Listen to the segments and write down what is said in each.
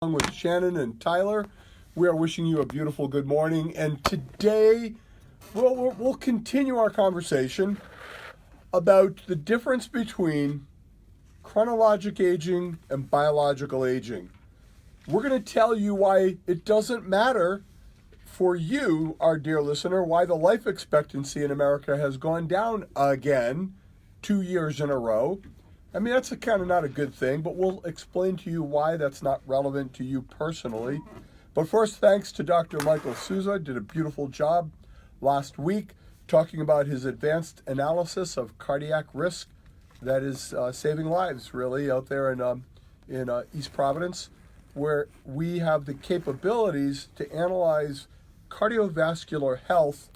Along with Shannon and Tyler. We are wishing you a beautiful good morning. And today, we'll continue our conversation about the difference between chronologic aging and biological aging. We're going to tell you why it doesn't matter for you, our dear listener, why the life expectancy in America has gone down again 2 years in a row. I mean, that's kind of not a good thing, but we'll explain to you why that's not relevant to you personally. But first, thanks to Dr. Michael Souza, did a beautiful job last week talking about his advanced analysis of cardiac risk that is saving lives, really, out there in East Providence, where we have the capabilities to analyze cardiovascular health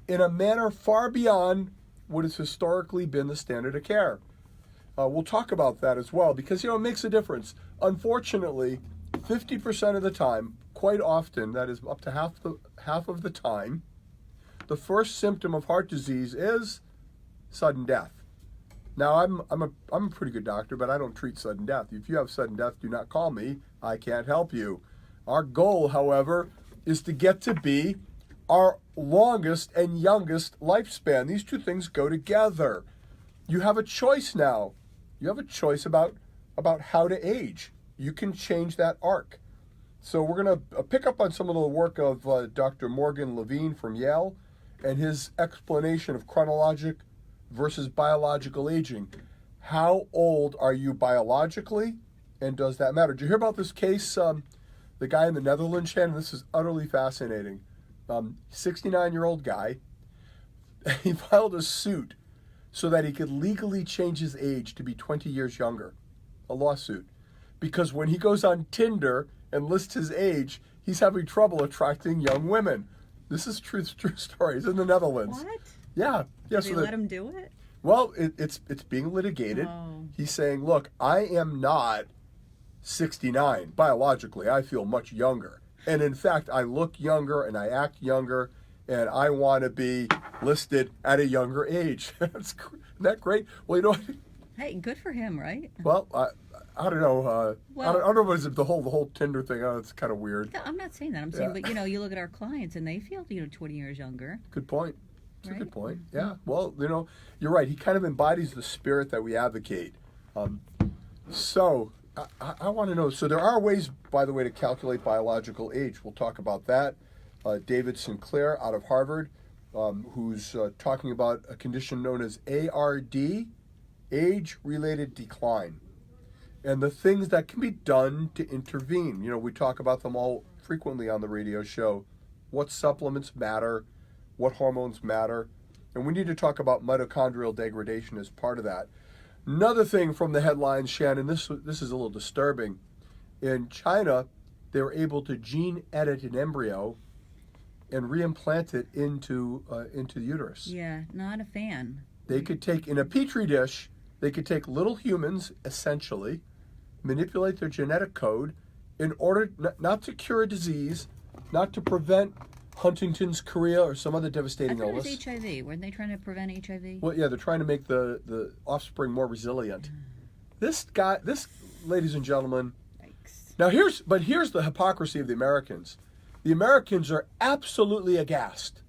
in a manner far beyond what has historically been the standard of care. We'll talk about that as well because, it makes a difference. Unfortunately, 50% of the time, quite often, that is up to half of the time, the first symptom of heart disease is sudden death. Now, I'm a pretty good doctor, but I don't treat sudden death. If you have sudden death, do not call me. I can't help you. Our goal, however, is to get to be our longest and youngest lifespan. These two things go together. You have a choice now. You have a choice about how to age. You can change that arc. So we're going to pick up on some of the work of Dr. Morgan Levine from Yale and his explanation of chronologic versus biological aging. How old are you biologically, and does that matter? Did you hear about this case, the guy in the Netherlands, Shannon? This is utterly fascinating. 69-year-old guy. He filed a suit so that he could legally change his age to be 20 years younger, a lawsuit. Because when he goes on Tinder and lists his age, he's having trouble attracting young women. This is true story. It's in the Netherlands. What? Yeah. Did they let him do it? Well, it's being litigated. Oh. He's saying, look, I am not 69. Biologically, I feel much younger. And in fact, I look younger and I act younger, and I want to be listed at a younger age. Isn't that great? Well, Hey, good for him, right? Well, I don't know. I don't know what is it, the whole Tinder thing. It's kind of weird. No, I'm not saying that. I'm saying, but you look at our clients and they feel 20 years younger. Good point. It's right? a good point. Yeah. Well, you're right. He kind of embodies the spirit that we advocate. So I want to know. So there are ways, by the way, to calculate biological age. We'll talk about that. David Sinclair out of Harvard, who's talking about a condition known as ARD, age-related decline, and the things that can be done to intervene. We talk about them all frequently on the radio show. What supplements matter, what hormones matter, and we need to talk about mitochondrial degradation as part of that. Another thing from the headlines, Shannon, this is a little disturbing. In China, they were able to gene edit an embryo and reimplant it into the uterus. Yeah, not a fan. They could take, in a petri dish, they could take little humans, essentially, manipulate their genetic code in order not to cure a disease, not to prevent Huntington's chorea or some other devastating illness. I thought it was HIV. Weren't they trying to prevent HIV? Well, yeah, they're trying to make the offspring more resilient. This, ladies and gentlemen, Yikes. now here's the hypocrisy of the Americans. The Americans are absolutely aghast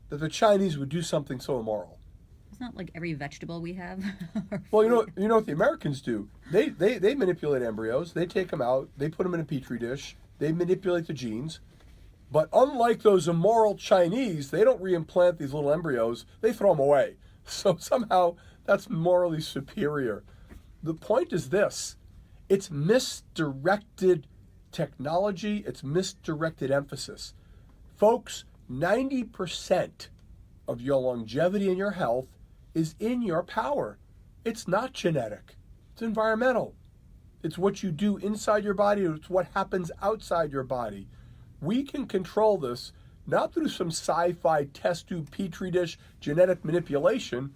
that the Chinese would do something so immoral. It's not like every vegetable we have. Well, you know what the Americans do? They manipulate embryos. They take them out. They put them in a petri dish. They manipulate the genes. But unlike those immoral Chinese, they don't reimplant these little embryos. They throw them away. So somehow that's morally superior. The point is this. It's misdirected technology. It's misdirected emphasis. Folks, 90% of your longevity and your health is in your power. It's not genetic. It's environmental. It's what you do inside your body. It's what happens outside your body. We can control this not through some sci-fi test tube petri dish genetic manipulation,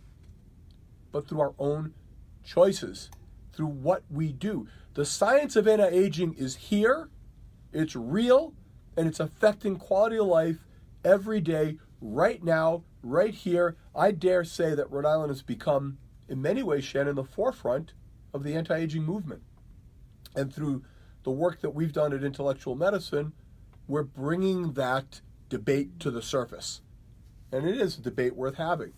but through our own choices, through what we do. The science of anti-aging is here, it's real, and it's affecting quality of life every day, right now, right here. I dare say that Rhode Island has become, in many ways, Shannon, the forefront of the anti-aging movement. And through the work that we've done at Intellectual Medicine, we're bringing that debate to the surface. And it is a debate worth having.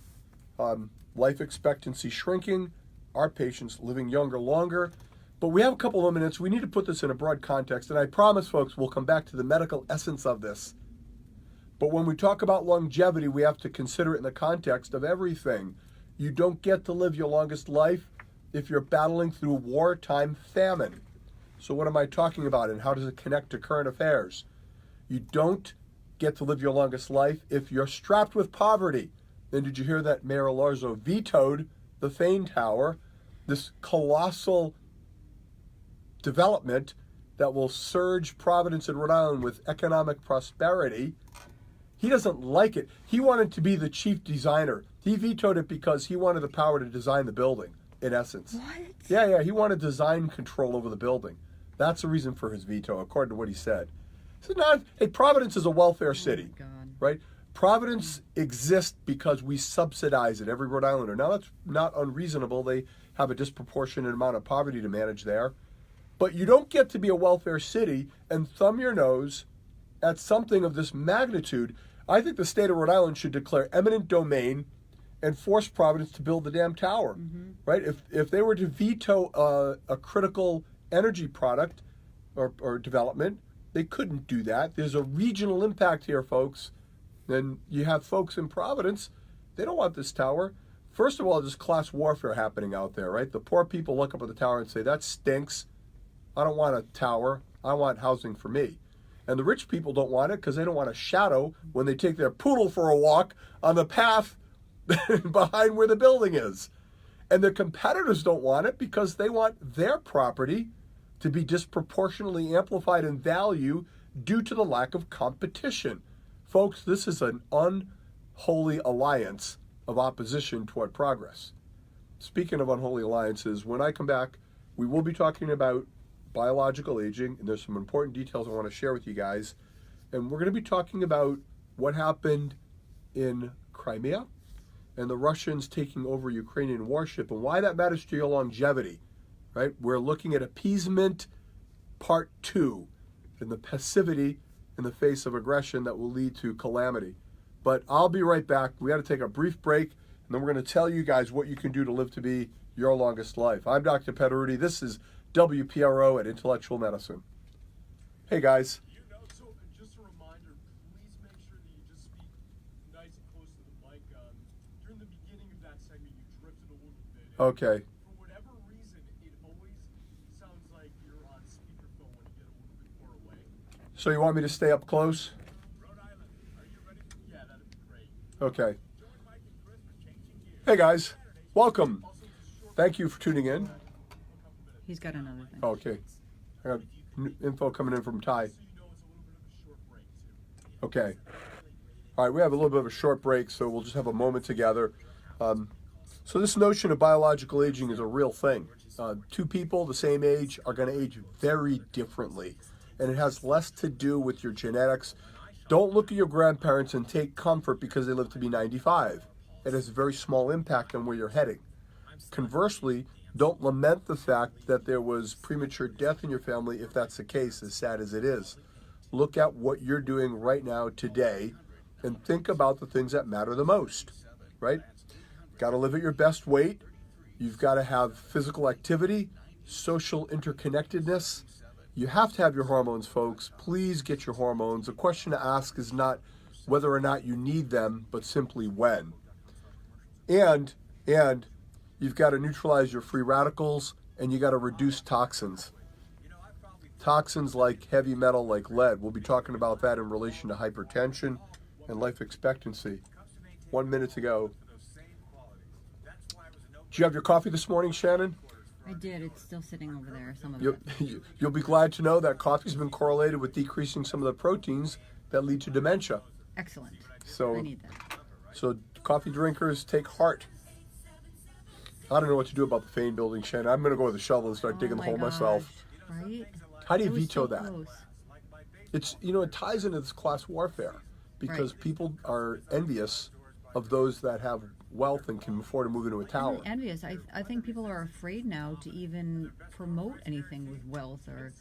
Life expectancy shrinking, our patients living younger, longer. But we have a couple of minutes. We need to put this in a broad context. And I promise, folks, we'll come back to the medical essence of this. But when we talk about longevity, we have to consider it in the context of everything. You don't get to live your longest life if you're battling through wartime famine. So what am I talking about, and how does it connect to current affairs? You don't get to live your longest life if you're strapped with poverty. Then did you hear that Mayor Larzo vetoed the Thane Tower, this colossal development that will surge Providence and Rhode Island with economic prosperity? He doesn't like it. He wanted to be the chief designer. He vetoed it because he wanted the power to design the building, in essence. What? Yeah, he wanted design control over the building. That's the reason for his veto, according to what he said. He said, no, hey, Providence is a welfare city, Oh, my God. right? Providence exists because we subsidize it, every Rhode Islander. Now, that's not unreasonable. They have a disproportionate amount of poverty to manage there. But you don't get to be a welfare city and thumb your nose at something of this magnitude. I think the state of Rhode Island should declare eminent domain and force Providence to build the damn tower, right? If they were to veto a critical energy product or development, they couldn't do that. There's a regional impact here, folks. And you have folks in Providence, they don't want this tower. First of all, there's class warfare happening out there, right? The poor people look up at the tower and say, that stinks. I don't want a tower. I want housing for me. And the rich people don't want it because they don't want a shadow when they take their poodle for a walk on the path behind where the building is. And the competitors don't want it because they want their property to be disproportionately amplified in value due to the lack of competition. Folks, this is an unholy alliance of opposition toward progress. Speaking of unholy alliances, when I come back, we will be talking about biological aging, and there's some important details I want to share with you guys. And we're going to be talking about what happened in Crimea and the Russians taking over Ukrainian warship and why that matters to your longevity, right? We're looking at appeasement part 2 and the passivity in the face of aggression that will lead to calamity. But I'll be right back. We got to take a brief break, and then we're going to tell you guys what you can do to live to be your longest life. I'm Dr. Petteruti. This is WPRO at Intellectual Medicine. Hey, guys. So just a reminder, please make sure that you just speak nice and close to the mic. During the beginning of that segment, you drifted a little bit. Okay. For whatever reason, it always sounds like you're on speakerphone when you get a little bit far away. So you want me to stay up close? Rhode Island, are you ready? Yeah, that'd be great. Okay. Join Mike and Chris for Changing Gears. Hey, guys. Welcome. Thank you for tuning in. He's got another thing. Okay. I got info coming in from Ty. So you know it's a little bit of a short break, too. Okay. All right, we have a little bit of a short break, so we'll just have a moment together. So this notion of biological aging is a real thing. Two people the same age are going to age very differently, and it has less to do with your genetics. Don't look at your grandparents and take comfort because they live to be 95. It has a very small impact on where you're heading. Conversely, don't lament the fact that there was premature death in your family if that's the case, as sad as it is. Look at what you're doing right now today and think about the things that matter the most, right? Got to live at your best weight. You've got to have physical activity, social interconnectedness. You have to have your hormones, folks. Please get your hormones. The question to ask is not whether or not you need them, but simply when. And you've got to neutralize your free radicals, and you got to reduce toxins. Toxins like heavy metal, like lead. We'll be talking about that in relation to hypertension and life expectancy. 1 minute to go. Did you have your coffee this morning, Shannon? I did. It's still sitting over there, some of it. You'll be glad to know that coffee's been correlated with decreasing some of the proteins that lead to dementia. Excellent. So, I need that. So coffee drinkers, take heart. I don't know what to do about the Fane building, Shannon. I'm going to go with a shovel and start digging the hole myself. Right? How do you It was veto so that? close. It's, it ties into this class warfare because people are envious of those that have wealth and can afford to move into a tower. I'm envious. I think people are afraid now to even promote anything with wealth or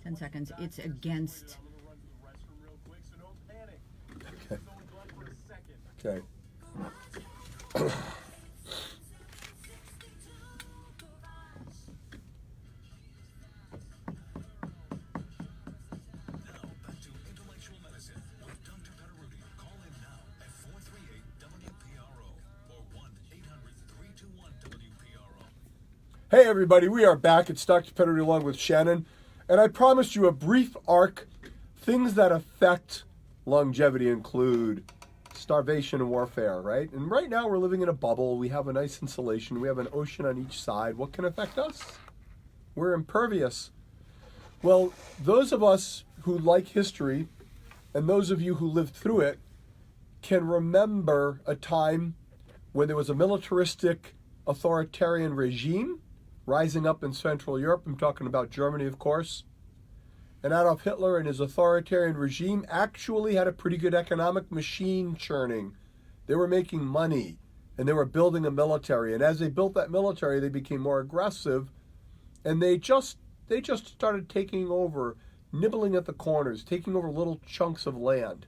10 seconds. It's against. I'm gonna run to the restroom real quick, so don't panic. Okay. Someone go up for a second. Okay. Now, back to Intellectual Medicine with Dr. Petteruti. Call in now at 438-WPRO or 1-800-321-WPRO. Hey everybody, we are back. It's Dr. Petteruti along with Shannon, and I promised you a brief arc. Things that affect longevity include starvation and warfare, right? And right now we're living in a bubble. We have a nice insulation. We have an ocean on each side. What can affect us? We're impervious. Well, those of us who like history and those of you who lived through it can remember a time when there was a militaristic authoritarian regime rising up in Central Europe. I'm talking about Germany, of course. And Adolf Hitler and his authoritarian regime actually had a pretty good economic machine churning. They were making money and they were building a military. And as they built that military, they became more aggressive and they just started taking over, nibbling at the corners, taking over little chunks of land.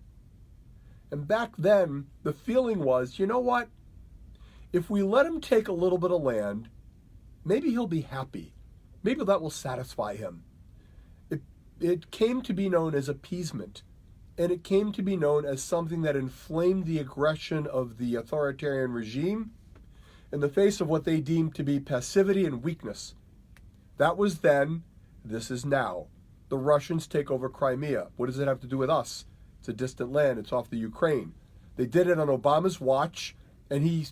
And back then, the feeling was, you know what? If we let him take a little bit of land, maybe he'll be happy. Maybe that will satisfy him. It came to be known as appeasement, and it came to be known as something that inflamed the aggression of the authoritarian regime in the face of what they deemed to be passivity and weakness. That was then, this is now. The Russians take over Crimea. What does it have to do with us? It's a distant land. It's off the Ukraine. They did it on Obama's watch, and he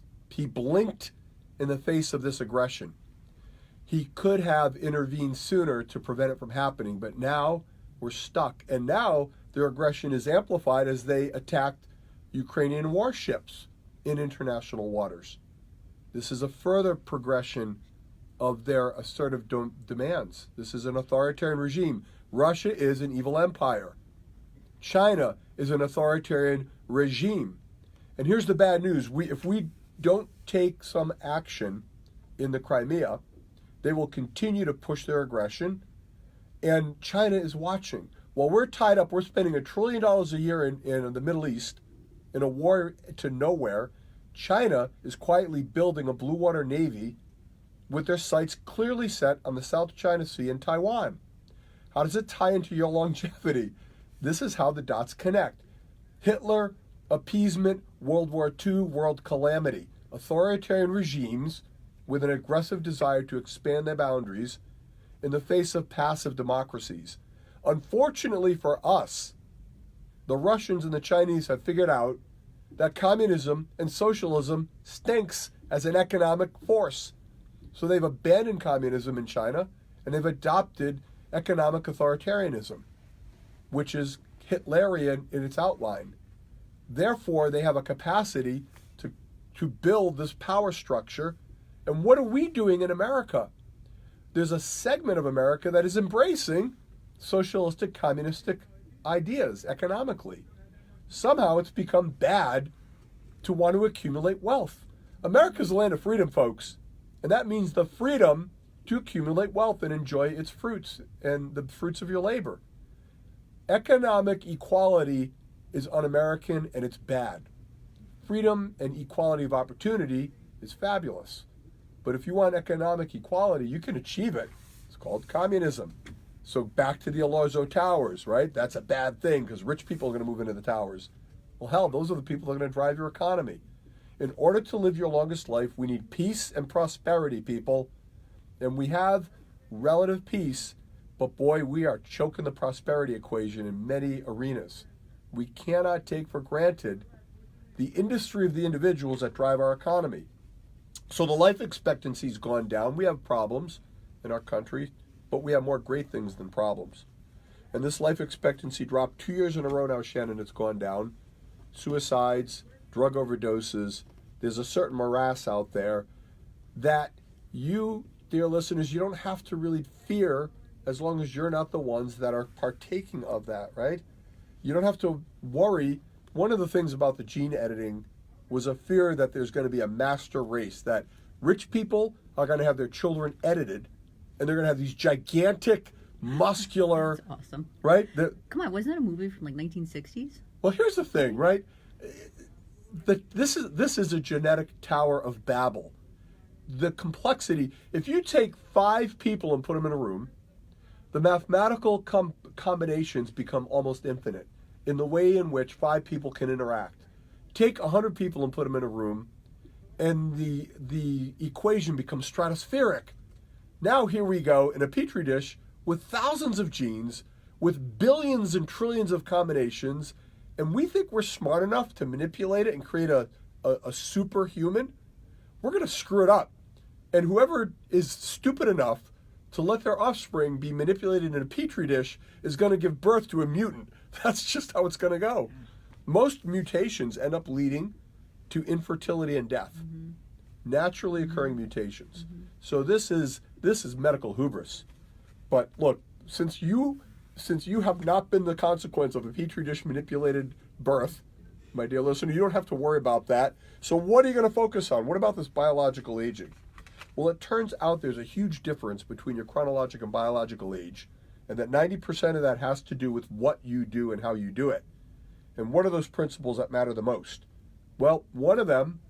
blinked in the face of this aggression. He could have intervened sooner to prevent it from happening, but now we're stuck. And now their aggression is amplified as they attacked Ukrainian warships in international waters. This is a further progression of their assertive demands. This is an authoritarian regime. Russia is an evil empire. China is an authoritarian regime. And here's the bad news. If we don't take some action in the Crimea, they will continue to push their aggression, and China is watching. While we're tied up, we're spending $1 trillion a year in the Middle East in a war to nowhere. China is quietly building a blue water navy with their sights clearly set on the South China Sea and Taiwan. How does it tie into your longevity? This is how the dots connect. Hitler, appeasement, World War II, world calamity. Authoritarian regimes with an aggressive desire to expand their boundaries in the face of passive democracies. Unfortunately for us, the Russians and the Chinese have figured out that communism and socialism stinks as an economic force. So they've abandoned communism in China and they've adopted economic authoritarianism, which is Hitlerian in its outline. Therefore, they have a capacity to build this power structure. And what are we doing in America? There's a segment of America that is embracing socialistic, communistic ideas economically. Somehow it's become bad to want to accumulate wealth. America's a land of freedom, folks. And that means the freedom to accumulate wealth and enjoy its fruits and the fruits of your labor. Economic equality is un-American and it's bad. Freedom and equality of opportunity is fabulous. But if you want economic equality, you can achieve it. It's called communism. So back to the Alonzo Towers, right? That's a bad thing because rich people are going to move into the towers. Well, hell, those are the people that are going to drive your economy. In order to live your longest life, we need peace and prosperity, people. And we have relative peace, but boy, we are choking the prosperity equation in many arenas. We cannot take for granted the industry of the individuals that drive our economy. So the life expectancy's gone down. We have problems in our country, but we have more great things than problems. And this life expectancy dropped 2 years in a row now, Shannon, it's gone down. Suicides, drug overdoses. There's a certain morass out there that you, dear listeners, you don't have to really fear as long as you're not the ones that are partaking of that, right? You don't have to worry. One of the things about the gene editing was a fear that there's going to be a master race, that rich people are going to have their children edited, and they're going to have these gigantic muscular, That's awesome. right? Come on, wasn't that a movie from like 1960s? Well, here's the thing, right? This is a genetic Tower of Babel. The complexity, if you take 5 people and put them in a room, the mathematical combinations become almost infinite in the way in which 5 people can interact. Take 100 people and put them in a room, and the equation becomes stratospheric. Now here we go in a petri dish with thousands of genes, with billions and trillions of combinations, and we think we're smart enough to manipulate it and create a superhuman. We're going to screw it up. And whoever is stupid enough to let their offspring be manipulated in a petri dish is going to give birth to a mutant. That's just how it's going to go. Most mutations end up leading to infertility and death. Naturally occurring mutations. So this is medical hubris. But look, since you have not been the consequence of a petri dish manipulated birth, my dear listener, you don't have to worry about that. So what are you going to focus on? What about this biological aging? Well, it turns out there's a huge difference between your chronological and biological age, and that 90% of that has to do with what you do and how you do it. And what are those principles that matter the most? Well, one of them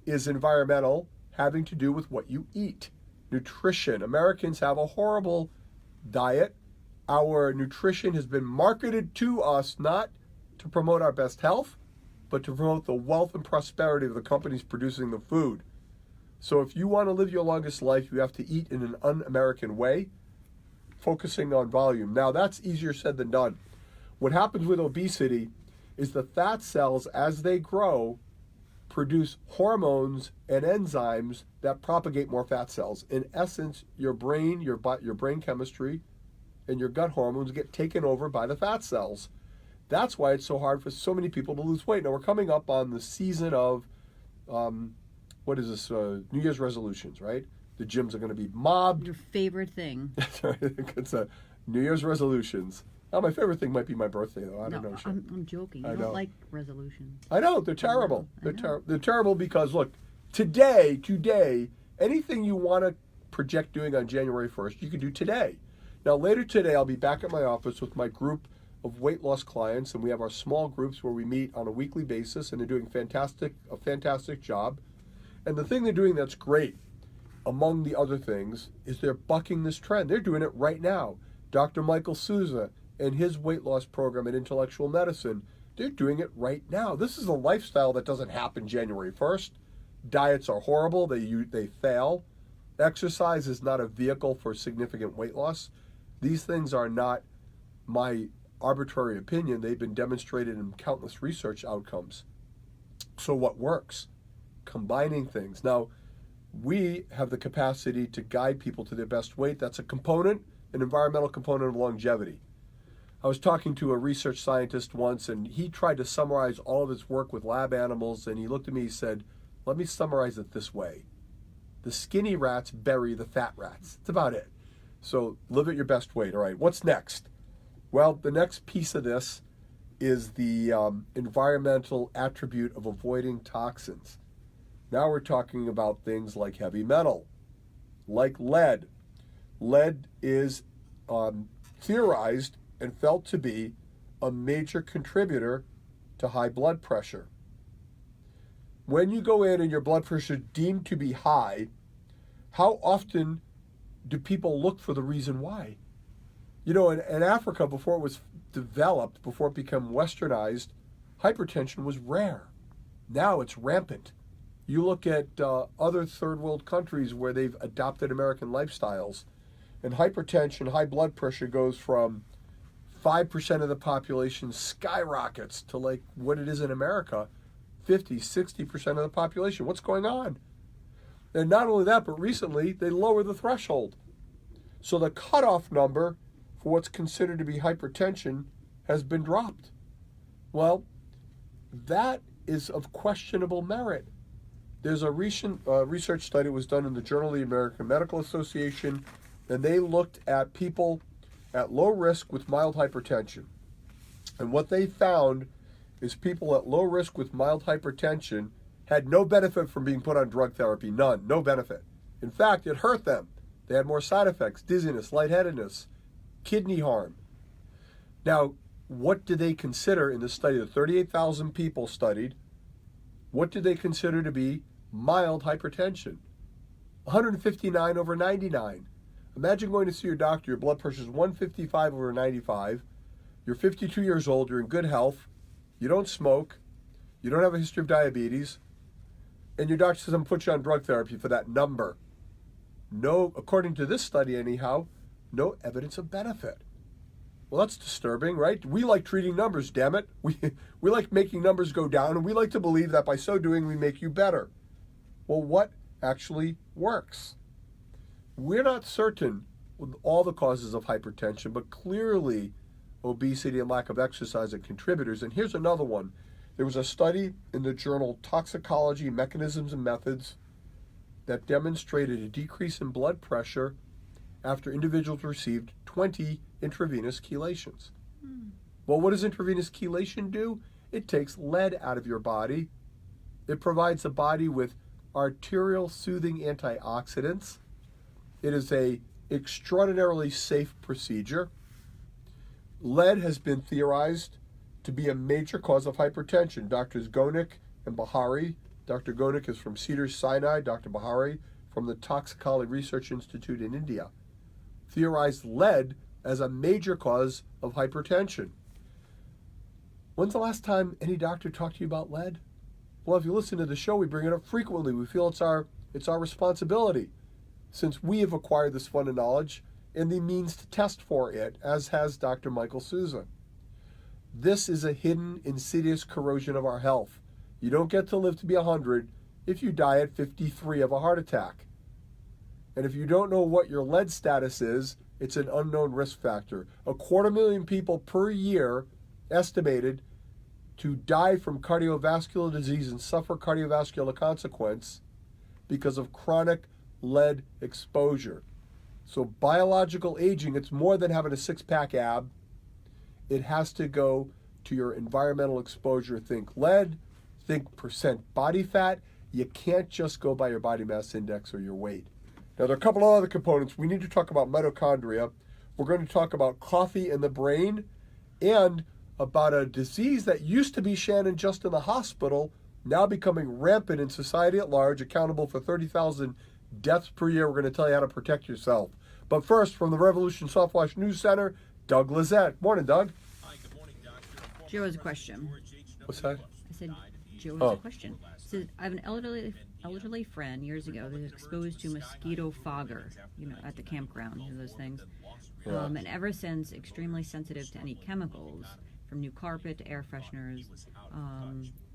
is environmental, having to do with what you eat. Nutrition. Americans have a horrible diet. Our nutrition has been marketed to us not to promote our best health, but to promote the wealth and prosperity of the companies producing the food. So if you want to live your longest life, you have to eat in an un-American way, focusing on volume. Now, that's easier said than done. What happens with obesity is the fat cells, as they grow, produce hormones and enzymes that propagate more fat cells. In essence, your brain, your brain chemistry, and your gut hormones get taken over by the fat cells. That's why it's so hard for so many people to lose weight. Now, we're coming up on the season of, what is this, New Year's resolutions, right? The gyms are going to be mobbed. Your favorite thing. Sorry, it's New Year's resolutions. Now, my favorite thing might be my birthday, though. I don't know. I'm joking. I know. don't like resolutions. I know, they're terrible. I know. They're terrible because, look, today, anything you want to project doing on January 1st, you can do today. Now, later today, I'll be back at my office with my group of weight loss clients, and we have our small groups where we meet on a weekly basis, and they're doing a fantastic job. And the thing they're doing that's great, among the other things, is they're bucking this trend. They're doing it right now. Dr. Michael Souza and his weight loss program in intellectual medicine, they're doing it right now. This is a lifestyle that doesn't happen January 1st. Diets are horrible. They fail. Exercise is not a vehicle for significant weight loss. These things are not my arbitrary opinion. They've been demonstrated in countless research outcomes. So what works? Combining things. Now, we have the capacity to guide people to their best weight. That's a component, an environmental component of longevity. I was talking to a research scientist once, and he tried to summarize all of his work with lab animals, and he looked at me and said, let me summarize it this way. The skinny rats bury the fat rats. That's about it. So live at your best weight. All right, what's next? Well, the next piece of this is the environmental attribute of avoiding toxins. Now we're talking about things like heavy metal, like lead. Lead is theorized and felt to be a major contributor to high blood pressure. When you go in and your blood pressure is deemed to be high, how often do people look for the reason why? You know, in Africa, before it was developed, before it became westernized, hypertension was rare. Now it's rampant. You look at other third world countries where they've adopted American lifestyles, and hypertension, high blood pressure goes from 5% of the population skyrockets to like what it is in America, 50, 60% of the population. What's going on? And not only that, but recently they lowered the threshold. So the cutoff number for what's considered to be hypertension has been dropped. Well, that is of questionable merit. There's a recent research study that was done in the Journal of the American Medical Association, and they looked at people at low risk with mild hypertension. And what they found is people at low risk with mild hypertension had no benefit from being put on drug therapy, none, no benefit. In fact, it hurt them. They had more side effects, dizziness, lightheadedness, kidney harm. Now, what did they consider in the study? The 38,000 people studied, what did they consider to be mild hypertension? 159 over 99. Imagine going to see your doctor, your blood pressure is 155 over 95, you're 52 years old, you're in good health, you don't smoke, you don't have a history of diabetes, and your doctor says, I'm put you on drug therapy for that number. No, according to this study anyhow, no evidence of benefit. Well, that's disturbing, right? We like treating numbers, damn it. We like making numbers go down, and we like to believe that by so doing we make you better. Well, what actually works? We're not certain with all the causes of hypertension, but clearly obesity and lack of exercise are contributors. And here's another one. There was a study in the journal Toxicology, Mechanisms and Methods that demonstrated a decrease in blood pressure after individuals received 20 intravenous chelations. Well, what does intravenous chelation do? It takes lead out of your body. It provides the body with arterial soothing antioxidants. It is a extraordinarily safe procedure. Lead has been theorized to be a major cause of hypertension. Drs. Gonik and Bahari. Dr. Gonik is from Cedars-Sinai, Dr. Bahari from the Toxicology Research Institute in India, theorized lead as a major cause of hypertension. When's the last time any doctor talked to you about lead? Well, if you listen to the show, we bring it up frequently. We feel it's our responsibility, since we have acquired this fund of knowledge and the means to test for it, as has Dr. Michael Souza. This is a hidden, insidious corrosion of our health. You don't get to live to be 100 if you die at 53 of a heart attack. And if you don't know what your lead status is, it's an unknown risk factor. 250,000 people per year estimated to die from cardiovascular disease and suffer cardiovascular consequence because of chronic lead exposure. So biological aging, it's more than having a six-pack ab. It has to go to your environmental exposure. Think lead, think percent body fat. You can't just go by your body mass index or your weight. Now, there are a couple of other components. We need to talk about mitochondria. We're going to talk about coffee in the brain and about a disease that used to be, Shannon, just in the hospital, now becoming rampant in society at large, accountable for 30,000 deaths per year. We're going to tell you how to protect yourself. But first, from the Revolution Softwash News Center, Doug Lizette. Morning, Doug. Hi, good morning, Doctor. Joe has a question. What's that? I said, Joe has a question. So I have an elderly friend years ago that was exposed to mosquito fogger, at the campground, those things. Yeah. And ever since, extremely sensitive to any chemicals, from new carpet to air fresheners.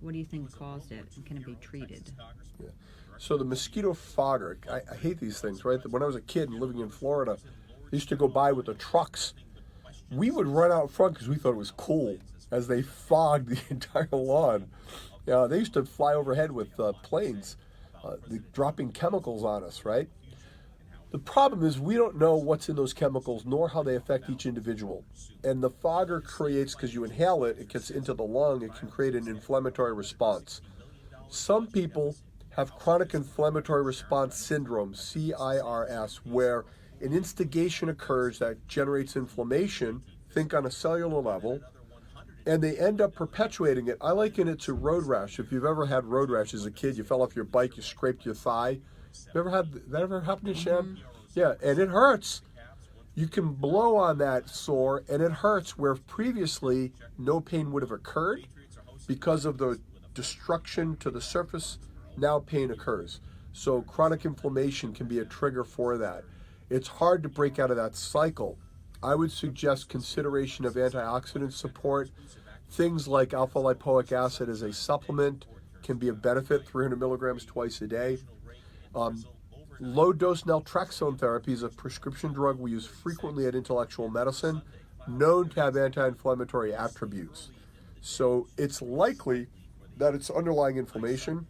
What do you think caused it, and can it be treated? Yeah. So the mosquito fogger, I hate these things, right? When I was a kid and living in Florida, I used to go by with the trucks. We would run out front because we thought it was cool as they fogged the entire lawn. They used to fly overhead with planes, dropping chemicals on us, right? The problem is we don't know what's in those chemicals nor how they affect each individual. And the fogger creates, because you inhale it, it gets into the lung, it can create an inflammatory response. Some people have chronic inflammatory response syndrome, CIRS, where an instigation occurs that generates inflammation, think on a cellular level, and they end up perpetuating it. I liken it to road rash. If you've ever had road rash as a kid, you fell off your bike, you scraped your thigh. You ever had that ever happen to you, Shan? Yeah, and it hurts. You can blow on that sore, and it hurts where previously no pain would have occurred because of the destruction to the surface. Now pain occurs. So chronic inflammation can be a trigger for that. It's hard to break out of that cycle. I would suggest consideration of antioxidant support. Things like alpha-lipoic acid as a supplement can be of benefit, 300 milligrams twice a day. Low-dose naltrexone therapy is a prescription drug we use frequently at Intellectual Medicine, known to have anti-inflammatory attributes. So it's likely that it's underlying inflammation.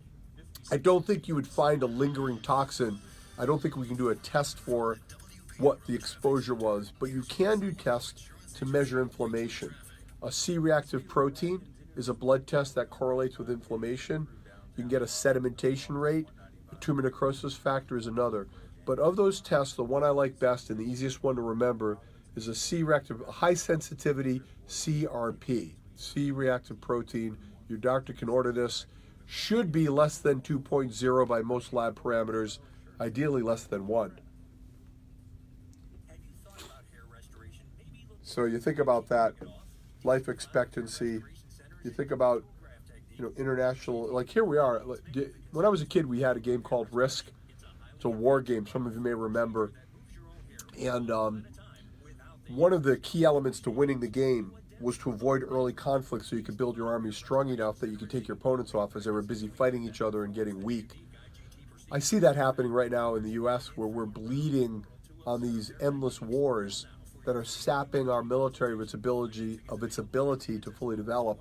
I don't think you would find a lingering toxin. I don't think we can do a test for what the exposure was, but you can do tests to measure inflammation. A C-reactive protein is a blood test that correlates with inflammation. You can get a sedimentation rate. A tumor necrosis factor is another. But of those tests, the one I like best and the easiest one to remember is a C-reactive, high sensitivity CRP, C-reactive protein. Your doctor can order this. Should be less than 2.0 by most lab parameters, ideally less than 1. So you think about that, life expectancy. You think about, international, like here we are. When I was a kid, we had a game called Risk. It's a war game, some of you may remember. And one of the key elements to winning the game was to avoid early conflict so you could build your army strong enough that you could take your opponents off as they were busy fighting each other and getting weak. I see that happening right now in the U.S. where we're bleeding on these endless wars that are sapping our military of its ability to fully develop.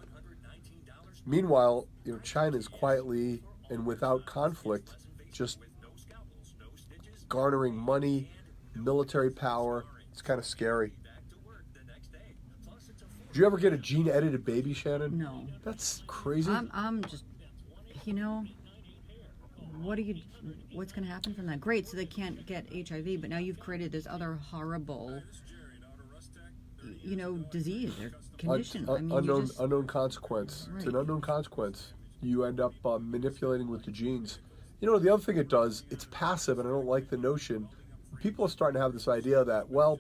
Meanwhile, China is quietly and without conflict just garnering money, military power. It's kind of scary. Did you ever get a gene-edited baby, Shannon? No. That's crazy. I'm just, what's going to happen from that? Great, so they can't get HIV, but now you've created this other horrible, disease or condition. Unknown consequence. Right. It's an unknown consequence. You end up manipulating with the genes. The other thing it does, it's passive, and I don't like the notion. People are starting to have this idea that, well,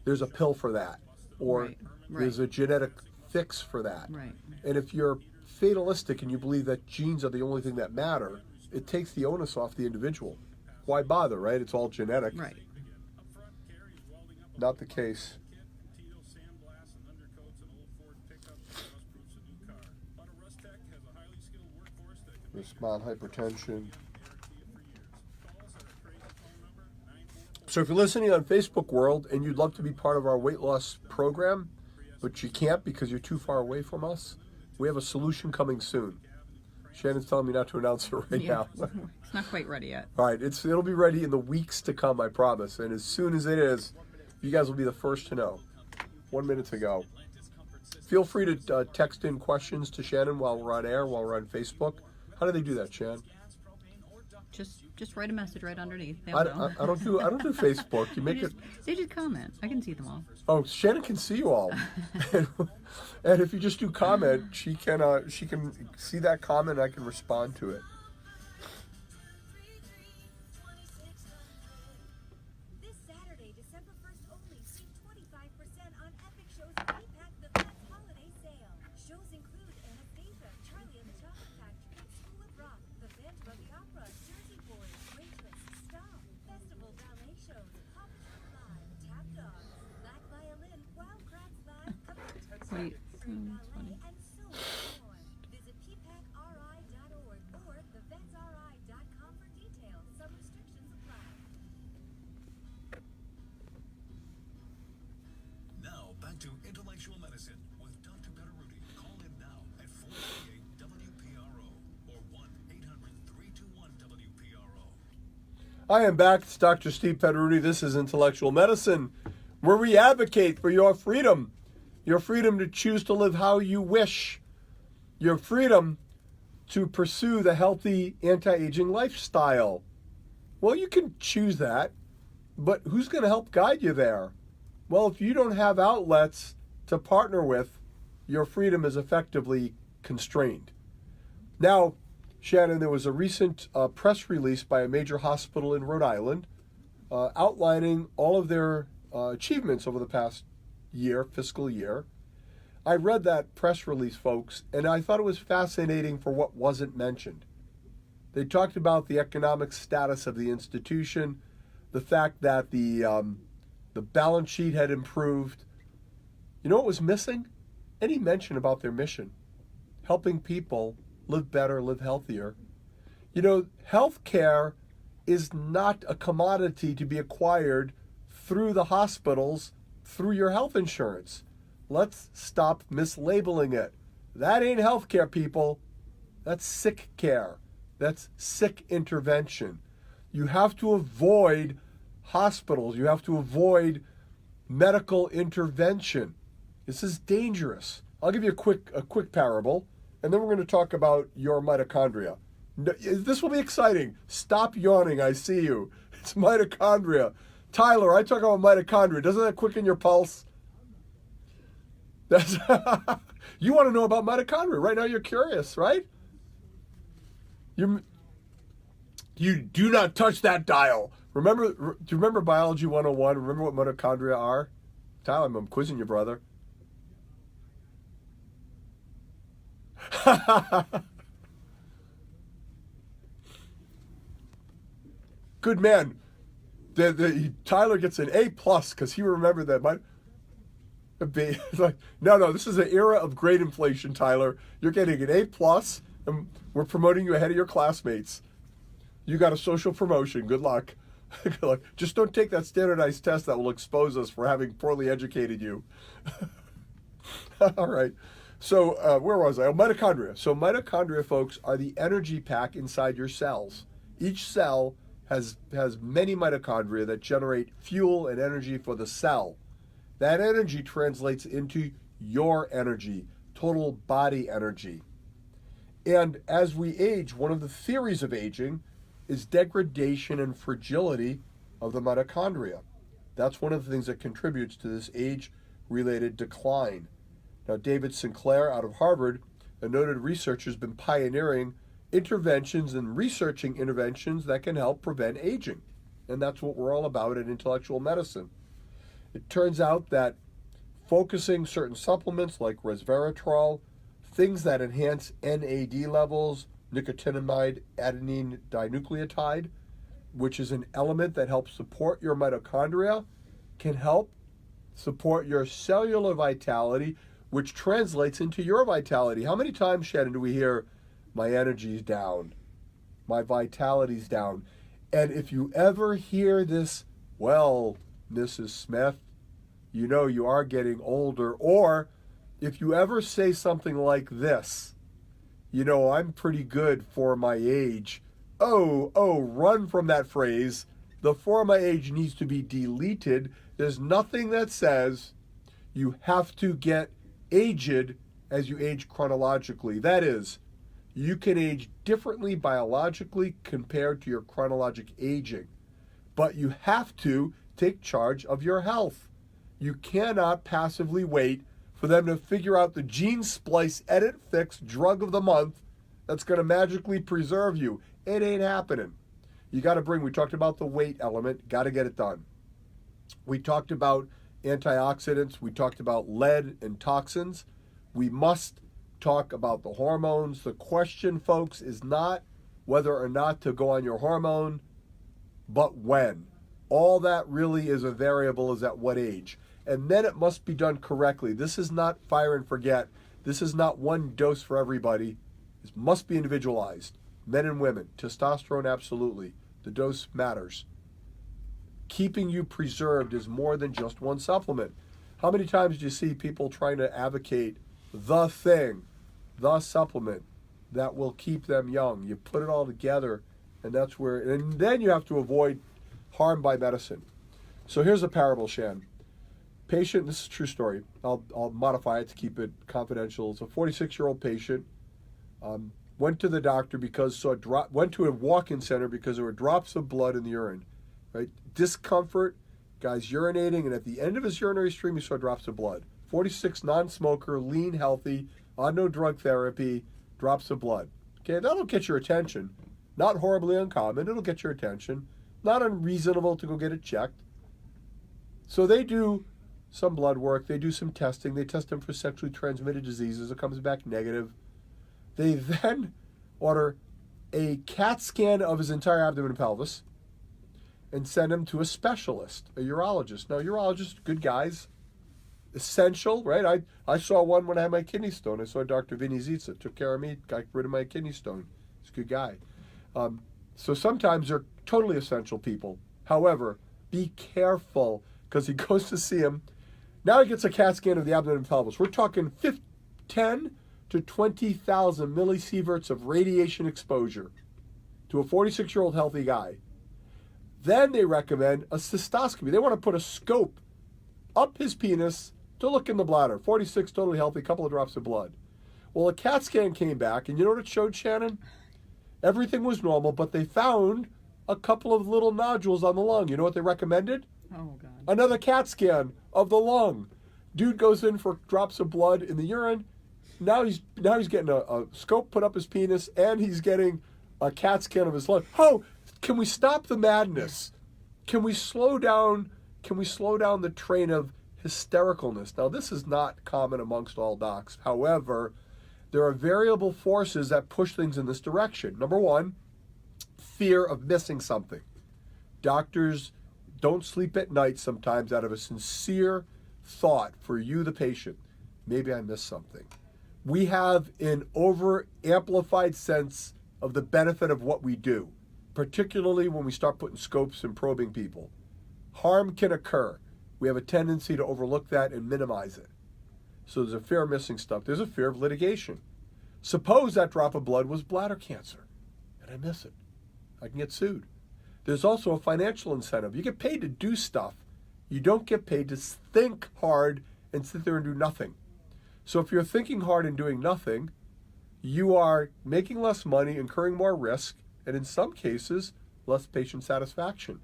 there's a pill for that, or there's a genetic fix for that. Right. And if you're fatalistic and you believe that genes are the only thing that matter, it takes the onus off the individual. Why bother, right? It's all genetic. Right. Not the case. Respond hypertension. So if you're listening on Facebook World and you'd love to be part of our weight loss program, but you can't because you're too far away from us, we have a solution coming soon. Shannon's telling me not to announce it right now. It's not quite ready yet. All right, it'll be ready in the weeks to come, I promise. And as soon as it is, you guys will be the first to know. 1 minute to go. Feel free to text in questions to Shannon while we're on air, while we're on Facebook. How do they do that, Shannon? Just write a message right underneath. I don't do Facebook. You make They just comment. I can see them all. Oh, Shannon can see you all, and if you just do comment, she can see that comment. And I can respond to it. This Saturday, December 1st only, save 25% on epic shows Repack the Fest Holiday Sale. Shows include Anastasia, Charlie and the Chocolate Factory, School of Rock, The Phantom of the Opera, Jersey Boys, Waitress, Stomp, Festival Ballet Shows, Paw Patrol Live, Tap Dogs, Black Violin, Wild Kratts Live, Wait. Ballet, and so much more. Visit ppacri.org or thevetsri.com for details. Some restrictions apply. Now, back to Intellectual Medicine with Dr. Petteruti. Call in now at 438-WPRO or 1-800-321-WPRO. I am back. It's Dr. Steve Petteruti. This is Intellectual Medicine, where we advocate for your freedom to choose to live how you wish, your freedom to pursue the healthy anti-aging lifestyle. Well, you can choose that, but who's going to help guide you there? Well, if you don't have outlets to partner with, your freedom is effectively constrained. Now, Shannon, there was a recent press release by a major hospital in Rhode Island outlining all of their achievements over the past fiscal year. I read that press release, folks, and I thought it was fascinating for what wasn't mentioned. They talked about the economic status of the institution, the fact that the balance sheet had improved. You know what was missing? Any mention about their mission, helping people live better, live healthier. Healthcare is not a commodity to be acquired through the hospitals, through your health insurance. Let's stop mislabeling it. That ain't healthcare, people. That's sick care. That's sick intervention. You have to avoid hospitals. You have to avoid medical intervention. This is dangerous. I'll give you a quick parable, and then we're going to talk about your mitochondria. This will be exciting. Stop yawning. I see you. It's mitochondria. Tyler, I talk about mitochondria. Doesn't that quicken your pulse? That's you want to know about mitochondria. Right now you're curious, right? You do not touch that dial. Remember, do you remember Biology 101? Remember what mitochondria are? Tyler, I'm quizzing you, brother. Good man. Tyler gets an A+ because he remembered that. It's like, no, this is an era of great inflation, Tyler. You're getting an A+, and we're promoting you ahead of your classmates. You got a social promotion. Good luck. Good luck. Just don't take that standardized test that will expose us for having poorly educated you. All right. So where was I? Oh, mitochondria. So mitochondria, folks, are the energy pack inside your cells. Each cell has many mitochondria that generate fuel and energy for the cell. That energy translates into your energy, total body energy. And as we age, one of the theories of aging is degradation and fragility of the mitochondria. That's one of the things that contributes to this age-related decline. Now, David Sinclair out of Harvard, a noted researcher, has been pioneering interventions and researching interventions that can help prevent aging. And that's what we're all about in intellectual medicine. It turns out that focusing certain supplements like resveratrol, things that enhance NAD levels, nicotinamide adenine dinucleotide, which is an element that helps support your mitochondria, can help support your cellular vitality, which translates into your vitality. How many times, Shannon, do we hear, my energy's down, my vitality's down? And if you ever hear this, well, Mrs. Smith, you know you are getting older. Or if you ever say something like this, you know, I'm pretty good for my age. Oh, run from that phrase. The for my age needs to be deleted. There's nothing that says you have to get aged as you age chronologically. That is, you can age differently biologically compared to your chronologic aging. But you have to take charge of your health. You cannot passively wait for them to figure out the gene splice edit fix drug of the month that's going to magically preserve you. It ain't happening. You got to we talked about the weight element, got to get it done. We talked about antioxidants, we talked about lead and toxins. We must talk about the hormones. The question, folks, is not whether or not to go on your hormone, but when. All that really is a variable is at what age. And then it must be done correctly. This is not fire and forget. This is not one dose for everybody. This must be individualized. Men and women. Testosterone, absolutely. The dose matters. Keeping you preserved is more than just one supplement. How many times do you see people trying to advocate the thing, the supplement that will keep them young? You put it all together, and that's where, and then you have to avoid harm by medicine. So here's a parable, Shan. Patient, this is a true story. I'll modify it to keep it confidential. It's a 46-year-old patient. Went to the doctor because went to a walk-in center because there were drops of blood in the urine. Right? Discomfort, guy's urinating, and at the end of his urinary stream, he saw drops of blood. 46, non-smoker, lean, healthy, on no drug therapy, drops of blood. Okay, that'll get your attention. Not horribly uncommon. It'll get your attention. Not unreasonable to go get it checked. So they do some blood work. They do some testing. They test him for sexually transmitted diseases. It comes back negative. They then order a CAT scan of his entire abdomen and pelvis and send him to a specialist, a urologist. Now, urologists, good guys, essential, right? I saw one when I had my kidney stone. I saw Dr. Vinny Zitsa, took care of me, got rid of my kidney stone. He's a good guy. So sometimes they're totally essential people. However, be careful, because he goes to see him. Now he gets a CAT scan of the abdomen and pelvis. We're talking 10 to 20,000 millisieverts of radiation exposure to a 46-year-old healthy guy. Then they recommend a cystoscopy. They want to put a scope up his penis to look in the bladder. 46, totally healthy, couple of drops of blood. Well, a CAT scan came back, and you know what it showed, Shannon? Everything was normal, but they found a couple of little nodules on the lung. You know what they recommended? Oh God. Another CAT scan of the lung. Dude goes in for drops of blood in the urine. Now he's getting a scope put up his penis, and he's getting a CAT scan of his lung. Oh, can we stop the madness? Can we slow down? Can we slow down the train of hystericalness? Now, this is not common amongst all docs. However, there are variable forces that push things in this direction. Number one, fear of missing something. Doctors don't sleep at night sometimes out of a sincere thought for you, the patient. Maybe I missed something. We have an over-amplified sense of the benefit of what we do, particularly when we start putting scopes and probing people. Harm can occur. We have a tendency to overlook that and minimize it. So there's a fear of missing stuff. There's a fear of litigation. Suppose that drop of blood was bladder cancer, and I miss it. I can get sued. There's also a financial incentive. You get paid to do stuff. You don't get paid to think hard and sit there and do nothing. So if you're thinking hard and doing nothing, you are making less money, incurring more risk, and in some cases, less patient satisfaction.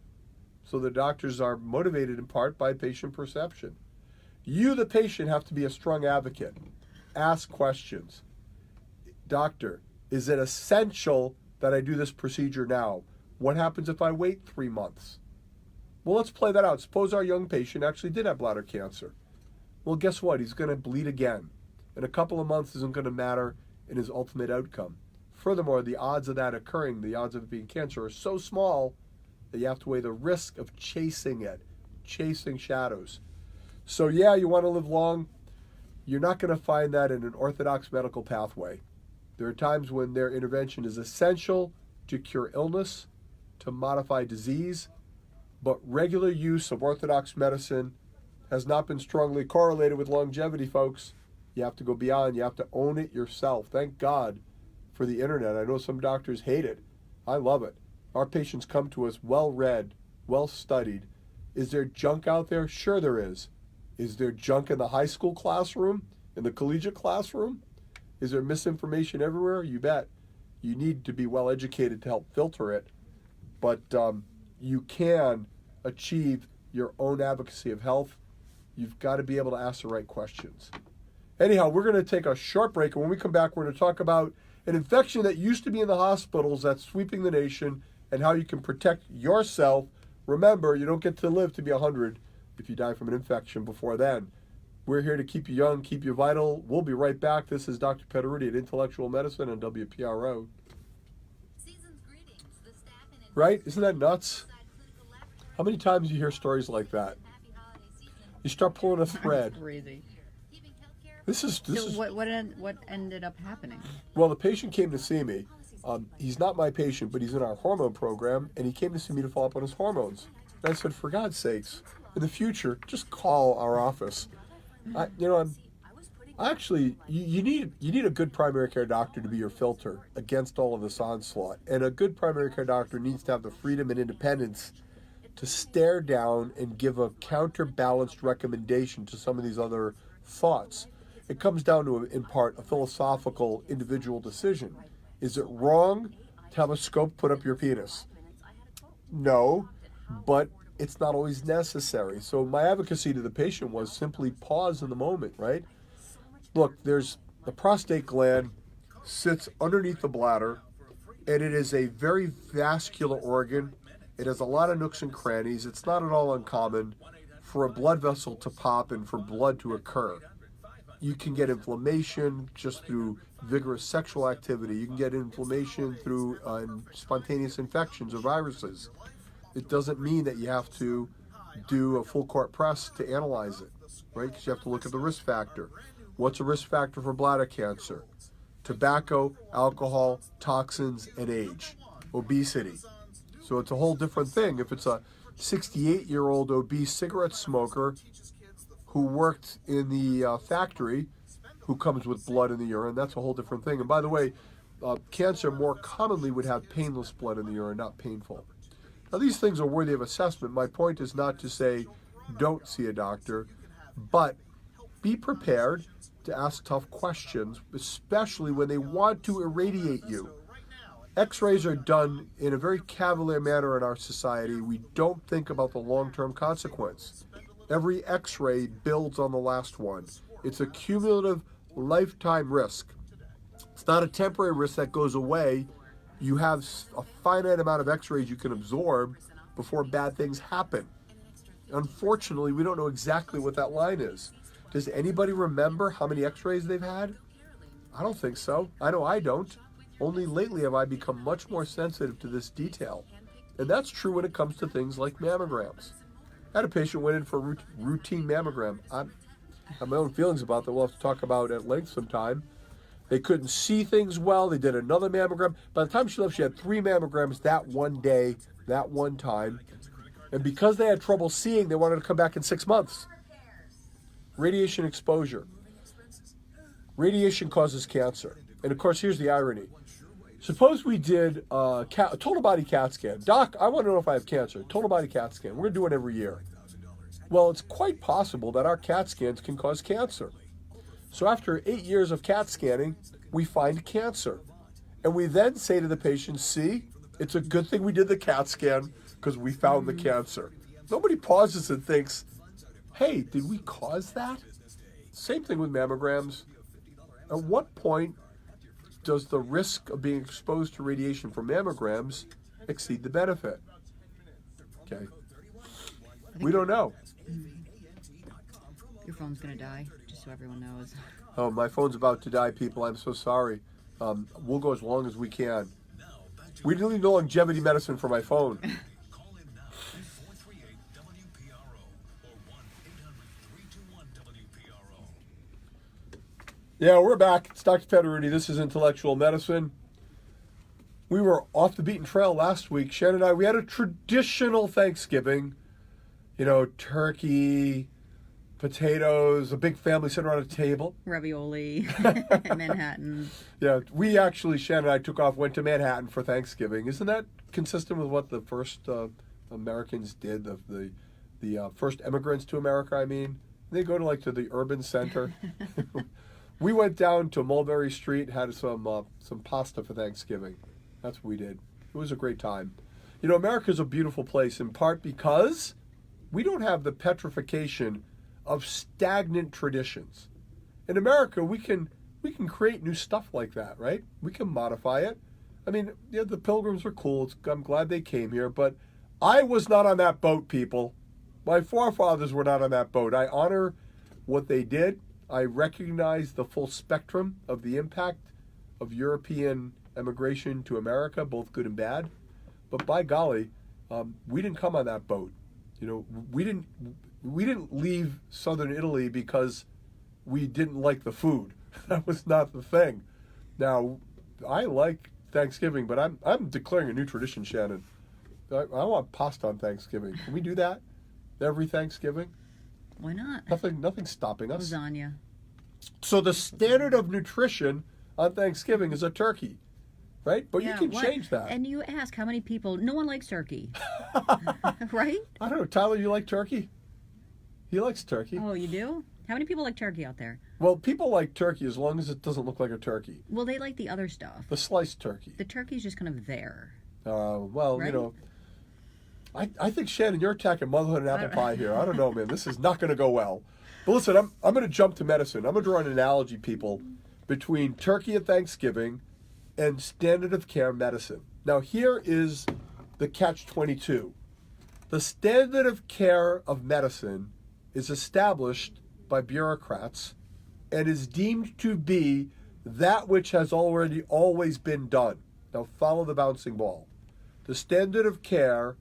So the doctors are motivated in part by patient perception. You, the patient, have to be a strong advocate. Ask questions. Doctor, is it essential that I do this procedure now? What happens if I wait 3 months? Well, let's play that out. Suppose our young patient actually did have bladder cancer. Well, guess what? He's going to bleed again. And a couple of months isn't going to matter in his ultimate outcome. Furthermore, the odds of that occurring, the odds of it being cancer, are so small that you have to weigh the risk of chasing it, chasing shadows. So yeah, you want to live long. You're not going to find that in an orthodox medical pathway. There are times when their intervention is essential to cure illness, to modify disease, but regular use of orthodox medicine has not been strongly correlated with longevity, folks. You have to go beyond. You have to own it yourself. Thank God for the internet. I know some doctors hate it. I love it. Our patients come to us well-read, well-studied. Is there junk out there? Sure there is. Is there junk in the high school classroom, in the collegiate classroom? Is there misinformation everywhere? You bet. You need to be well-educated to help filter it. But you can achieve your own advocacy of health. You've got to be able to ask the right questions. Anyhow, we're going to take a short break, and when we come back, we're going to talk about an infection that used to be in the hospitals that's sweeping the nation and how you can protect yourself. Remember, you don't get to live to be 100 if you die from an infection before then. We're here to keep you young, keep you vital. We'll be right back. This is Dr. Petteruti at Intellectual Medicine on WPRO. Right? Isn't that nuts? How many times do you hear stories like that? You start pulling a thread. Crazy. This is What ended up happening? Well, the patient came to see me. He's not my patient, but he's in our hormone program, and he came to see me to follow up on his hormones. And I said, for God's sakes, in the future, just call our office. You need a good primary care doctor to be your filter against all of this onslaught. And a good primary care doctor needs to have the freedom and independence to stare down and give a counterbalanced recommendation to some of these other thoughts. It comes down to, in part, a philosophical individual decision. Is it wrong to have a scope put up your penis? No, but it's not always necessary. So my advocacy to the patient was simply pause in the moment, right? Look, there's the prostate gland sits underneath the bladder, and it is a very vascular organ. It has a lot of nooks and crannies. It's not at all uncommon for a blood vessel to pop and for blood to occur. You can get inflammation just through vigorous sexual activity. You can get inflammation through spontaneous infections or viruses. It doesn't mean that you have to do a full court press to analyze it, right? Because you have to look at the risk factor. What's a risk factor for bladder cancer? Tobacco, alcohol, toxins, and age. Obesity. So it's a whole different thing. If it's a 68-year-old obese cigarette smoker who worked in the factory, who comes with blood in the urine, that's a whole different thing. And by the way, cancer more commonly would have painless blood in the urine, not painful. Now, these things are worthy of assessment. My point is not to say don't see a doctor, but be prepared to ask tough questions, especially when they want to irradiate you. X-rays are done in a very cavalier manner in our society. We don't think about the long-term consequence. Every X-ray builds on the last one. It's a cumulative lifetime risk. It's not a temporary risk that goes away. You have a finite amount of X-rays you can absorb before bad things happen. Unfortunately, we don't know exactly what that line is. Does anybody remember how many X-rays they've had? I don't think so. I know I don't. Only lately have I become much more sensitive to this detail. And that's true when it comes to things like mammograms. I had a patient went in for a routine mammogram. I have my own feelings about that. We'll have to talk about at length sometime. They couldn't see things well. They did another mammogram. By the time she left, she had 3 mammograms that one day, that one time. And because they had trouble seeing, they wanted to come back in 6 months. Radiation exposure. Radiation causes cancer. And of course, here's the irony. Suppose we did a total body CAT scan. Doc, I want to know if I have cancer. Total body CAT scan. We're going to do it every year. Well, it's quite possible that our CAT scans can cause cancer. So after 8 years of CAT scanning, we find cancer. And we then say to the patient, see, it's a good thing we did the CAT scan because we found the cancer. Nobody pauses and thinks, hey, did we cause that? Same thing with mammograms. At what point does the risk of being exposed to radiation from mammograms exceed the benefit? Okay. We don't know. Your phone's gonna die, just so everyone knows. Oh, my phone's about to die, people. I'm so sorry. We'll go as long as we can. We need no longevity medicine for my phone. Call in now at 438-WPRO or 1-800-321-WPRO. Yeah, we're back. It's Dr. Petteruti. This is Intellectual Medicine. We were off the beaten trail last week. Shannon and I, we had a traditional Thanksgiving. You know, turkey, potatoes, a big family sitting around a table. Ravioli, Manhattan. Yeah, we actually, Shannon and I took off, went to Manhattan for Thanksgiving. Isn't that consistent with what the first Americans did, the first immigrants to America, I mean? They go to the urban center. We went down to Mulberry Street, had some pasta for Thanksgiving. That's what we did. It was a great time. You know, America's a beautiful place in part because we don't have the petrification of stagnant traditions. In America, we can create new stuff like that, right? We can modify it. I mean, yeah, the Pilgrims are cool. I'm glad they came here, but I was not on that boat, people. My forefathers were not on that boat. I honor what they did. I recognize the full spectrum of the impact of European immigration to America, both good and bad. But by golly, we didn't come on that boat. You know, we didn't leave southern Italy because we didn't like the food. That was not the thing. Now, I like Thanksgiving, but I'm declaring a new tradition, Shannon. I want pasta on Thanksgiving. Can we do that every Thanksgiving? Why not? Nothing's stopping us. Lasagna. So the standard of nutrition on Thanksgiving is a turkey, right? But you can change that. And you ask how many people, no one likes turkey. Right? I don't know. Tyler, you like turkey? He likes turkey. Oh, you do? How many people like turkey out there? Well, people like turkey as long as it doesn't look like a turkey. Well, they like the other stuff. The sliced turkey. The turkey's just kind of there. Well, Right? you know, I think, Shannon, you're attacking motherhood and apple pie here. I don't know, man. This is not going to go well. But listen, I'm going to jump to medicine. I'm going to draw an analogy, people, between turkey at Thanksgiving and standard of care medicine. Now, here is the catch-22. The standard of care of medicine is established by bureaucrats and is deemed to be that which has already always been done. Now, follow the bouncing ball. The standard of care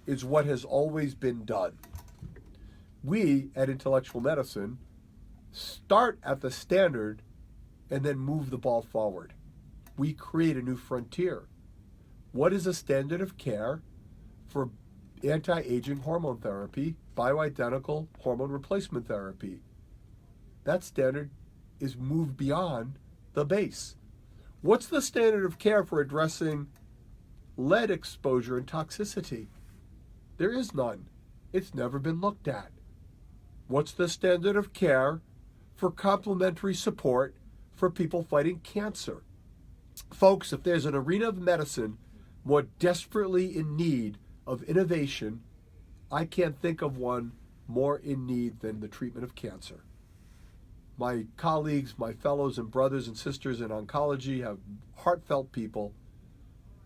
is what has always been done. We, at Intellectual Medicine, start at the standard and then move the ball forward. We create a new frontier. What is a standard of care for anti-aging hormone therapy, bioidentical hormone replacement therapy? That standard is moved beyond the base. What's the standard of care for addressing lead exposure and toxicity? There is none. It's never been looked at. What's the standard of care for complementary support for people fighting cancer? Folks, if there's an arena of medicine more desperately in need of innovation, I can't think of one more in need than the treatment of cancer. My colleagues, my fellows and brothers and sisters in oncology have heartfelt people,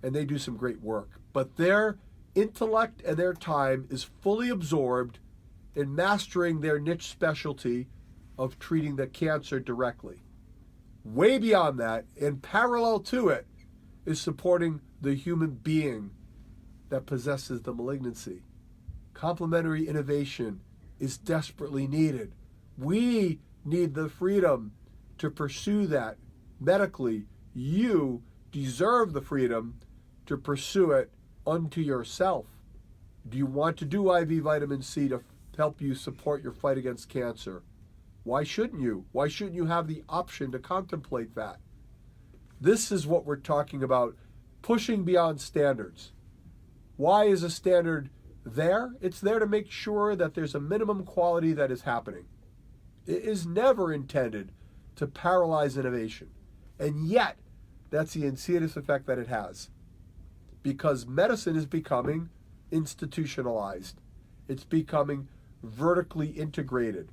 and they do some great work. But their intellect and their time is fully absorbed in mastering their niche specialty of treating the cancer directly. Way beyond that, in parallel to it, is supporting the human being that possesses the malignancy. Complementary innovation is desperately needed. We need the freedom to pursue that medically. You deserve the freedom to pursue it unto yourself. Do you want to do IV vitamin C to help you support your fight against cancer? Why shouldn't you? Why shouldn't you have the option to contemplate that? This is what we're talking about, pushing beyond standards. Why is a standard there? It's there to make sure that there's a minimum quality that is happening. It is never intended to paralyze innovation. And yet, that's the insidious effect that it has. Because medicine is becoming institutionalized. It's becoming vertically integrated.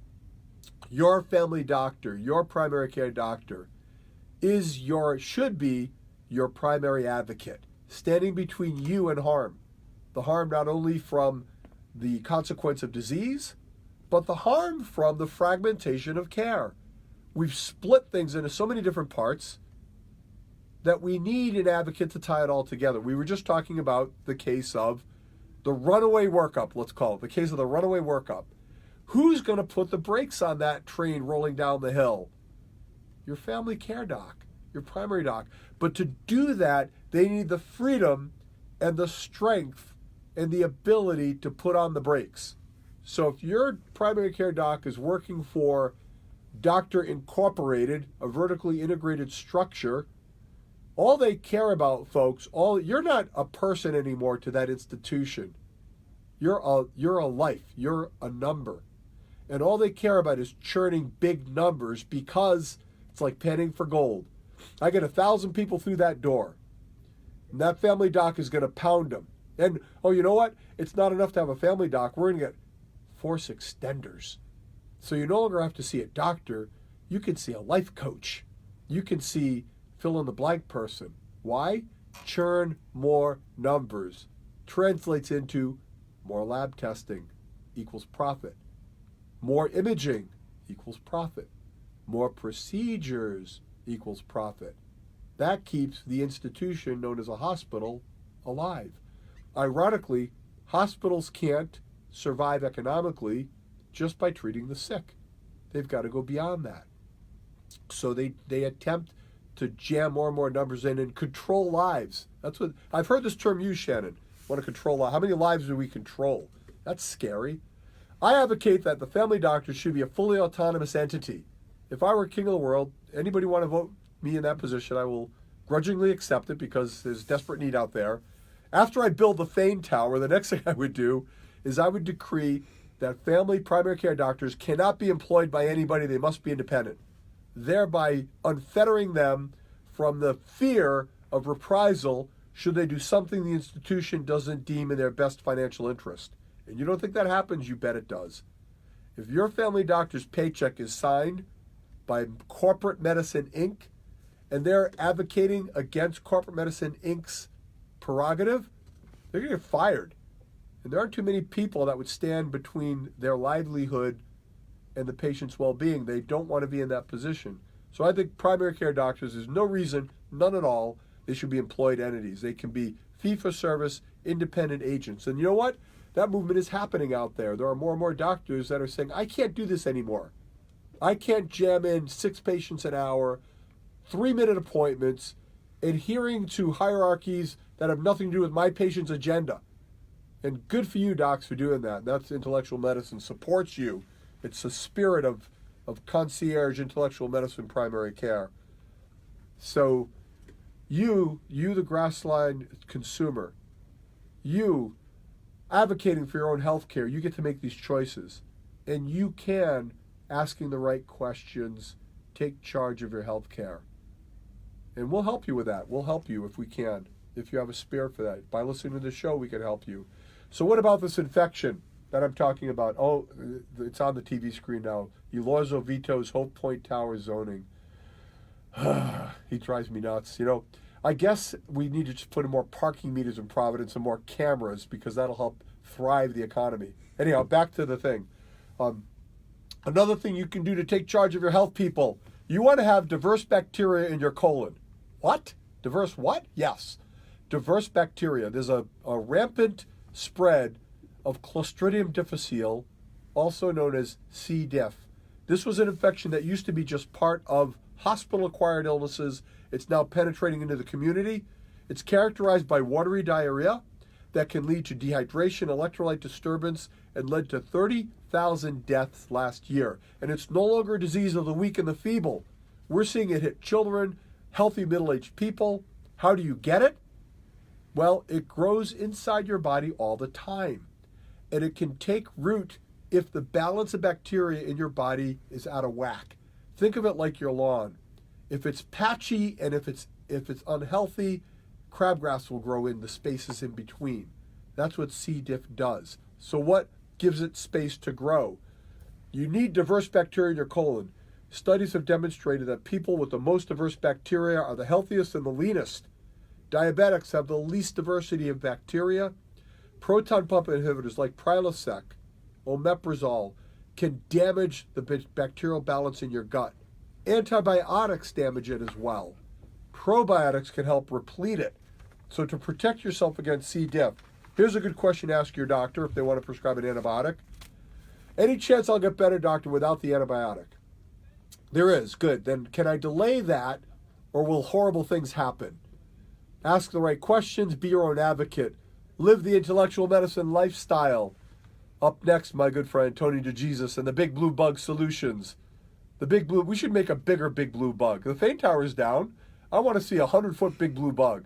Your family doctor, your primary care doctor, should be your primary advocate, standing between you and harm. The harm not only from the consequence of disease, but the harm from the fragmentation of care. We've split things into so many different parts that we need an advocate to tie it all together. We were just talking about the case of the runaway workup, let's call it, the case of the runaway workup. Who's going to put the brakes on that train rolling down the hill? Your family care doc, your primary doc. But to do that, they need the freedom and the strength and the ability to put on the brakes. So if your primary care doc is working for Doctor Incorporated, a vertically integrated structure, all they care about, folks, you're not a person anymore to that institution. You're a life. You're a number. And all they care about is churning big numbers because it's like panning for gold. I get 1,000 people through that door, and that family doc is going to pound them. And, oh, you know what? It's not enough to have a family doc. We're going to get force extenders. So you no longer have to see a doctor. You can see a life coach. You can see fill-in-the-blank person. Why? Churn more numbers. Translates into more lab testing equals profit. More imaging equals profit. More procedures equals profit. That keeps the institution known as a hospital alive. Ironically, hospitals can't survive economically just by treating the sick. They've got to go beyond that. So they attempt to jam more and more numbers in and control lives. That's what I've heard this term used, Shannon. Want to control lives. How many lives do we control? That's scary. I advocate that the family doctor should be a fully autonomous entity. If I were king of the world, anybody want to vote me in that position, I will grudgingly accept it because there's desperate need out there. After I build the Fane Tower, the next thing I would do is I would decree that family primary care doctors cannot be employed by anybody. They must be independent, thereby unfettering them from the fear of reprisal should they do something the institution doesn't deem in their best financial interest. And you don't think that happens? You bet it does. If your family doctor's paycheck is signed by Corporate Medicine, Inc., and they're advocating against Corporate Medicine, Inc.'s prerogative, they're going to get fired. And there aren't too many people that would stand between their livelihood and the patient's well-being. They don't want to be in that position. So I think primary care doctors, there's no reason, none at all, they should be employed entities. They can be fee-for-service, independent agents. And you know what? That movement is happening out there. There are more and more doctors that are saying, I can't do this anymore. I can't jam in 6 patients an hour, 3-minute appointments, adhering to hierarchies that have nothing to do with my patient's agenda. And good for you, docs, for doing that. That's intellectual medicine supports you. It's the spirit of concierge intellectual medicine primary care. So you the grassline consumer, you advocating for your own health care, you get to make these choices. And you can, asking the right questions, take charge of your health care. And we'll help you with that. We'll help you if we can. If you have a spare for that. By listening to the show, we can help you. So what about this infection that I'm talking about? Oh, it's on the TV screen now. Elorzo vetoes Hope Point Tower zoning. He drives me nuts. You know, I guess we need to just put in more parking meters in Providence and more cameras because that'll help thrive the economy. Anyhow, back to the thing. Another thing you can do to take charge of your health, people, you want to have diverse bacteria in your colon. What? Diverse what? Yes. Diverse bacteria. There's a rampant spread of Clostridium difficile, also known as C. diff. This was an infection that used to be just part of hospital-acquired illnesses. It's now penetrating into the community. It's characterized by watery diarrhea that can lead to dehydration, electrolyte disturbance, and led to 30,000 deaths last year. And it's no longer a disease of the weak and the feeble. We're seeing it hit children, healthy middle-aged people. How do you get it? Well, it grows inside your body all the time. And it can take root if the balance of bacteria in your body is out of whack. Think of it like your lawn. If it's patchy and if it's unhealthy, crabgrass will grow in the spaces in between. That's what C. diff does. So what gives it space to grow? You need diverse bacteria in your colon. Studies have demonstrated that people with the most diverse bacteria are the healthiest and the leanest. Diabetics have the least diversity of bacteria. Proton pump inhibitors like Prilosec, omeprazole can damage the bacterial balance in your gut. Antibiotics damage it as well. Probiotics can help replete it. So to protect yourself against C. diff, here's a good question to ask your doctor if they want to prescribe an antibiotic. Any chance I'll get better, doctor, without the antibiotic? There is. Good. Then can I delay that, or will horrible things happen? Ask the right questions. Be your own advocate. Live the intellectual medicine lifestyle. Up next, my good friend Tony DeJesus and the Big Blue Bug Solutions. The Big Blue, we should make a bigger Big Blue Bug. The Fane Tower is down. I want to see a 100-foot Big Blue Bug.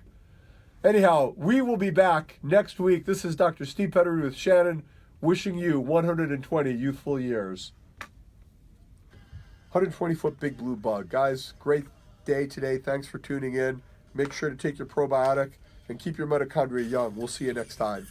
Anyhow, we will be back next week. This is Dr. Steve Petteruti with Shannon, wishing you 120 youthful years. 120-foot Big Blue Bug. Guys, great day today. Thanks for tuning in. Make sure to take your probiotic and keep your mitochondria young. We'll see you next time.